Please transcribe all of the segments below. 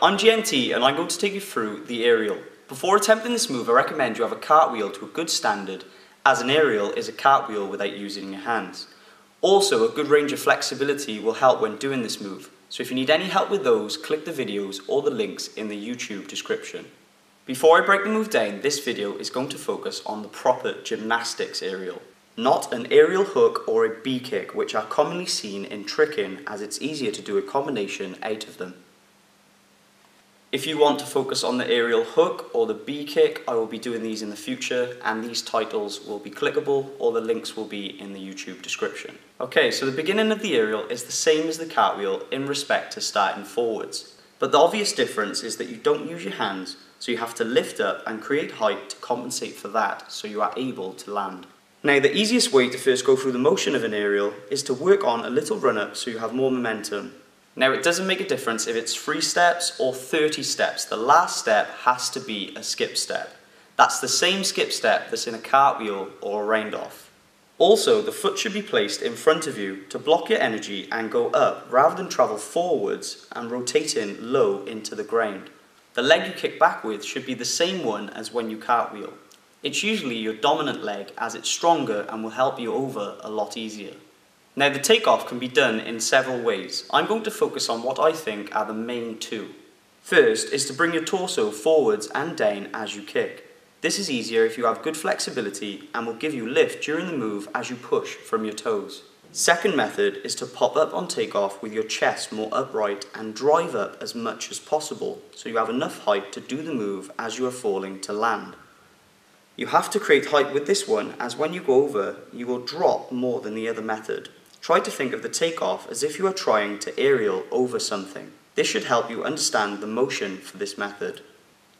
I'm GNT and I'm going to take you through the aerial. Before attempting this move, I recommend you have a cartwheel to a good standard, as an aerial is a cartwheel without using your hands. Also, a good range of flexibility will help when doing this move, so if you need any help with those, click the videos or the links in the YouTube description. Before I break the move down, this video is going to focus on the proper gymnastics aerial, not an aerial hook or a B kick, which are commonly seen in tricking as it's easier to do a combination out of them. If you want to focus on the aerial hook or the B kick, I will be doing these in the future, and these titles will be clickable or the links will be in the YouTube description. Okay, so the beginning of the aerial is the same as the cartwheel in respect to starting forwards. But the obvious difference is that you don't use your hands, so you have to lift up and create height to compensate for that, so you are able to land. Now, the easiest way to first go through the motion of an aerial is to work on a little run up so you have more momentum. Now, it doesn't make a difference if it's 3 steps or 30 steps. The last step has to be a skip step. That's the same skip step that's in a cartwheel or a round off. Also, the foot should be placed in front of you to block your energy and go up rather than travel forwards and rotating low into the ground. The leg you kick back with should be the same one as when you cartwheel. It's usually your dominant leg as it's stronger and will help you over a lot easier. Now, the takeoff can be done in several ways. I'm going to focus on what I think are the main two. First is to bring your torso forwards and down as you kick. This is easier if you have good flexibility and will give you lift during the move as you push from your toes. Second method is to pop up on takeoff with your chest more upright and drive up as much as possible so you have enough height to do the move as you are falling to land. You have to create height with this one, as when you go over, you will drop more than the other method. Try to think of the takeoff as if you are trying to aerial over something. This should help you understand the motion for this method.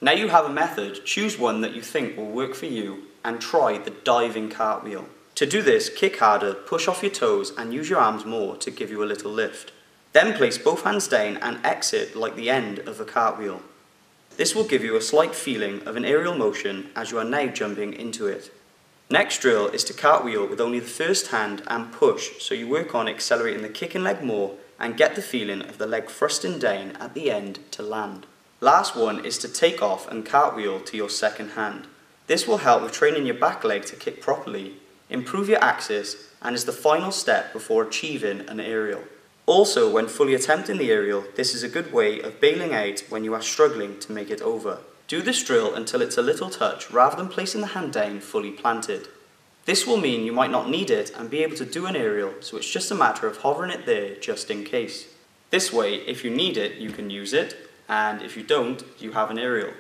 Now you have a method, choose one that you think will work for you and try the diving cartwheel. To do this, kick harder, push off your toes and use your arms more to give you a little lift. Then place both hands down and exit like the end of a cartwheel. This will give you a slight feeling of an aerial motion as you are now jumping into it. Next drill is to cartwheel with only the first hand and push, so you work on accelerating the kicking leg more and get the feeling of the leg thrusting down at the end to land. Last one is to take off and cartwheel to your second hand. This will help with training your back leg to kick properly, improve your axis, and is the final step before achieving an aerial. Also, when fully attempting the aerial, this is a good way of bailing out when you are struggling to make it over. Do this drill until it's a little touch rather than placing the hand down fully planted. This will mean you might not need it and be able to do an aerial, so it's just a matter of hovering it there just in case. This way, if you need it, you can use it, and if you don't, you have an aerial.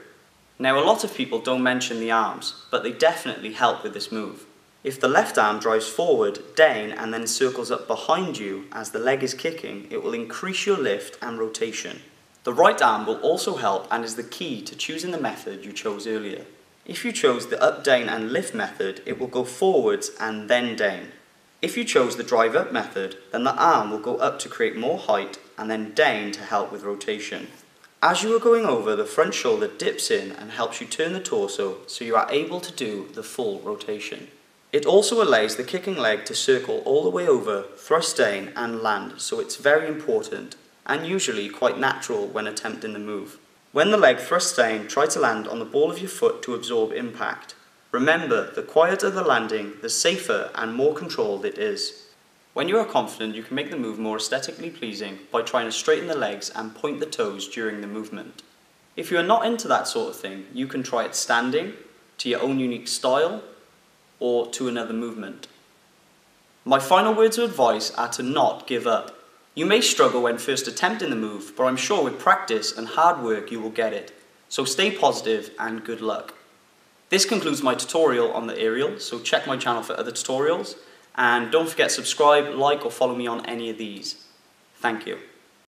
Now, a lot of people don't mention the arms, but they definitely help with this move. If the left arm drives forward, down, and then circles up behind you as the leg is kicking, it will increase your lift and rotation. The right arm will also help and is the key to choosing the method you chose earlier. If you chose the up, down and lift method, it will go forwards and then down. If you chose the drive up method, then the arm will go up to create more height and then down to help with rotation. As you are going over, the front shoulder dips in and helps you turn the torso so you are able to do the full rotation. It also allows the kicking leg to circle all the way over, thrust down and land, so it's very important and usually quite natural when attempting the move. When the leg thrusts down, try to land on the ball of your foot to absorb impact. Remember, the quieter the landing, the safer and more controlled it is. When you are confident, you can make the move more aesthetically pleasing by trying to straighten the legs and point the toes during the movement. If you are not into that sort of thing, you can try it standing, to your own unique style, or to another movement. My final words of advice are to not give up. You may struggle when first attempting the move, but I'm sure with practice and hard work you will get it. So stay positive and good luck. This concludes my tutorial on the aerial, so check my channel for other tutorials, and don't forget to subscribe, like or follow me on any of these. Thank you.